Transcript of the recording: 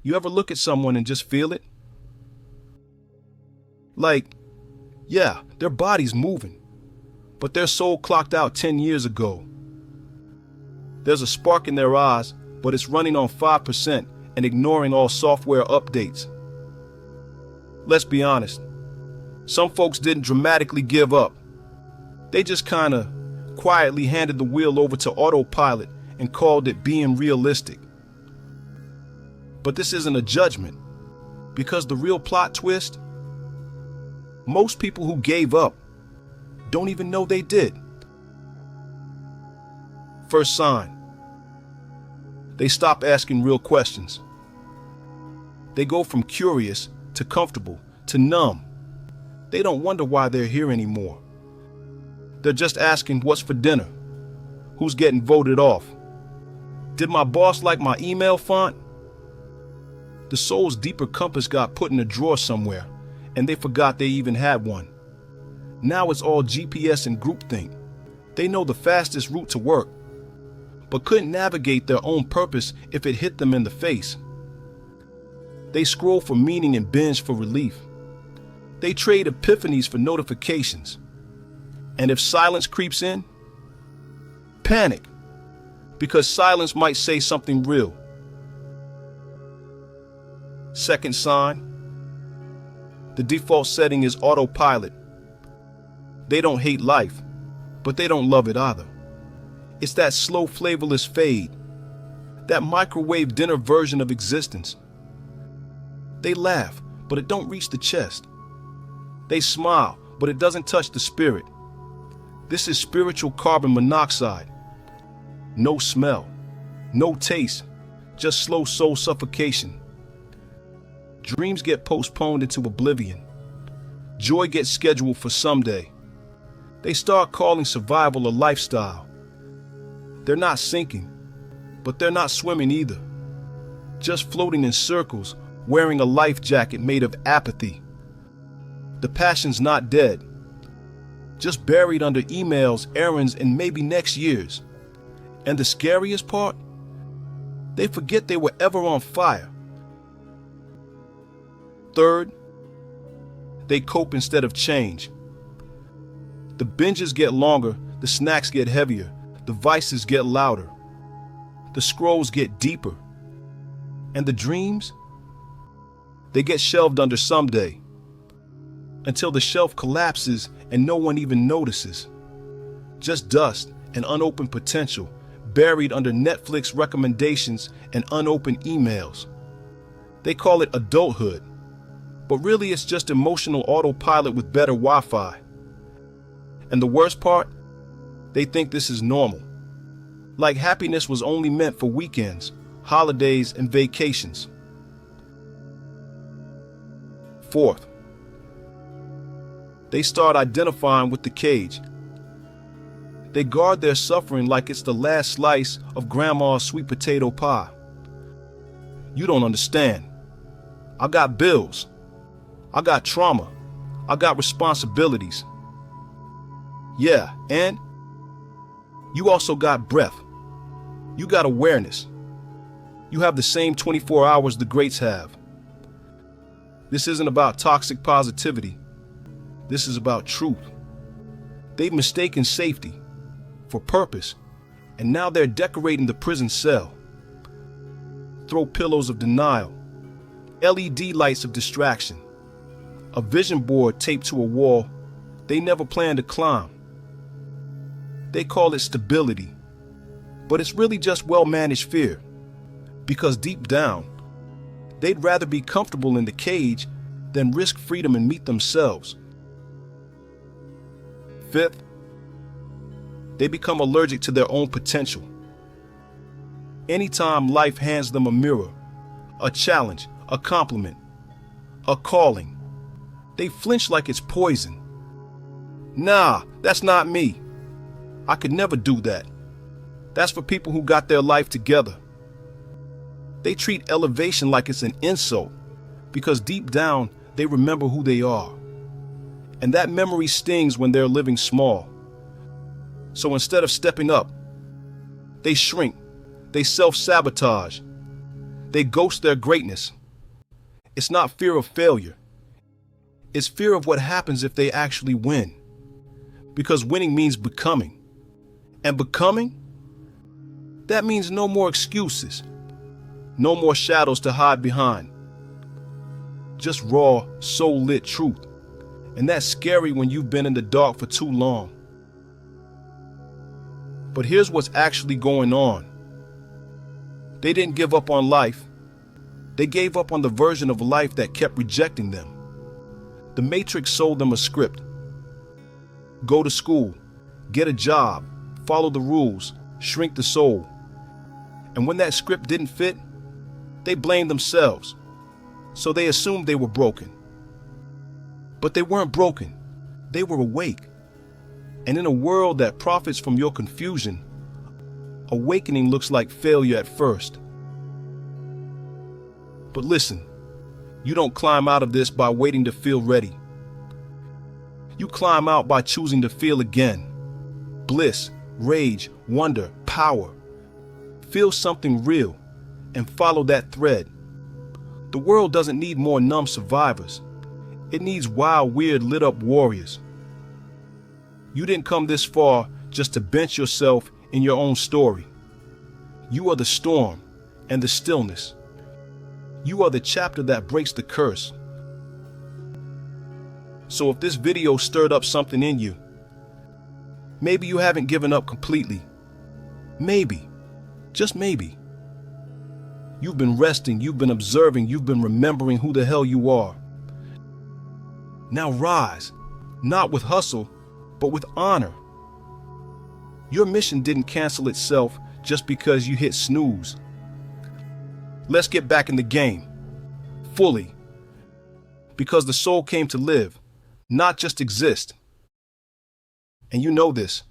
You ever look at someone and just feel it? Like, yeah, their body's moving, but their soul clocked out 10 years ago. There's a spark in their eyes, but it's running on 5% and ignoring all software updates. Let's be honest. Some folks didn't dramatically give up. They just kinda quietly handed the wheel over to autopilot and called it being realistic. But this isn't a judgment, because the real plot twist, most people who gave up don't even know they did. First sign, they stop asking real questions. They go from curious to comfortable to numb. They don't wonder why they're here anymore. They're just asking what's for dinner, who's getting voted off, did my boss like my email font? The soul's deeper compass got put in a drawer somewhere, and they forgot they even had one. Now it's all GPS and groupthink. They know the fastest route to work, but couldn't navigate their own purpose if it hit them in the face. They scroll for meaning and binge for relief. They trade epiphanies for notifications. And if silence creeps in, panic, because silence might say something real. Second sign, the default setting is autopilot. They don't hate life, but they don't love it either. It's that slow, flavorless fade, that microwave dinner version of existence. They laugh, but it don't reach the chest. They smile, but it doesn't touch the spirit. This is spiritual carbon monoxide. No smell, no taste, just slow soul suffocation. Dreams get postponed into oblivion. Joy gets scheduled for someday. They start calling survival a lifestyle. They're not sinking, but they're not swimming either. Just floating in circles, wearing a life jacket made of apathy. The passion's not dead, just buried under emails, errands, and maybe next year's. And the scariest part? They forget they were ever on fire. Third, they cope instead of change. The binges get longer, the snacks get heavier, the vices get louder, the scrolls get deeper, and the dreams, they get shelved under someday, until the shelf collapses and no one even notices. Just dust and unopened potential, buried under Netflix recommendations and unopened emails. They call it adulthood, but really it's just emotional autopilot with better Wi-Fi. And the worst part, they think this is normal. Like happiness was only meant for weekends, holidays, and vacations. Fourth, they start identifying with the cage. They guard their suffering like it's the last slice of grandma's sweet potato pie. You don't understand. I got bills. I got trauma. I got responsibilities. Yeah, and you also got breath. You got awareness. You have the same 24 hours the greats have. This isn't about toxic positivity. This is about truth. They've mistaken safety for purpose, and now they're decorating the prison cell. Throw pillows of denial, LED lights of distraction, a vision board taped to a wall they never planned to climb. They call it stability, but it's really just well-managed fear, because deep down, they'd rather be comfortable in the cage than risk freedom and meet themselves. Fifth, they become allergic to their own potential. Anytime life hands them a mirror, a challenge, a compliment, a calling, they flinch like it's poison. Nah, that's not me. I could never do that. That's for people who got their life together. They treat elevation like it's an insult, because deep down, they remember who they are. And that memory stings when they're living small. So instead of stepping up, they shrink, they self-sabotage, They ghost their greatness. It's not fear of failure. It's fear of what happens if they actually win. Because winning means becoming. And becoming? That means no more excuses. No more shadows to hide behind. Just raw, soul-lit truth. And that's scary when you've been in the dark for too long. But here's what's actually going on. They didn't give up on life. They gave up on the version of life that kept rejecting them. The Matrix sold them a script. Go to school, get a job, follow the rules, shrink the soul. And when that script didn't fit, they blamed themselves. So they assumed they were broken. But they weren't broken. They were awake. And in a world that profits from your confusion, awakening looks like failure at first. But listen, you don't climb out of this by waiting to feel ready. You climb out by choosing to feel again. Bliss, rage, wonder, power. Feel something real and follow that thread. The world doesn't need more numb survivors. It needs wild, weird, lit up warriors. You didn't come this far just to bench yourself in your own story. You are the storm and the stillness. You are the chapter that breaks the curse. So if this video stirred up something in you, maybe you haven't given up completely. Maybe, just maybe. You've been resting, you've been observing, you've been remembering who the hell you are. Now rise, not with hustle, but with honor. Your mission didn't cancel itself just because you hit snooze. Let's get back in the game, fully, because the soul came to live, not just exist. And you know this.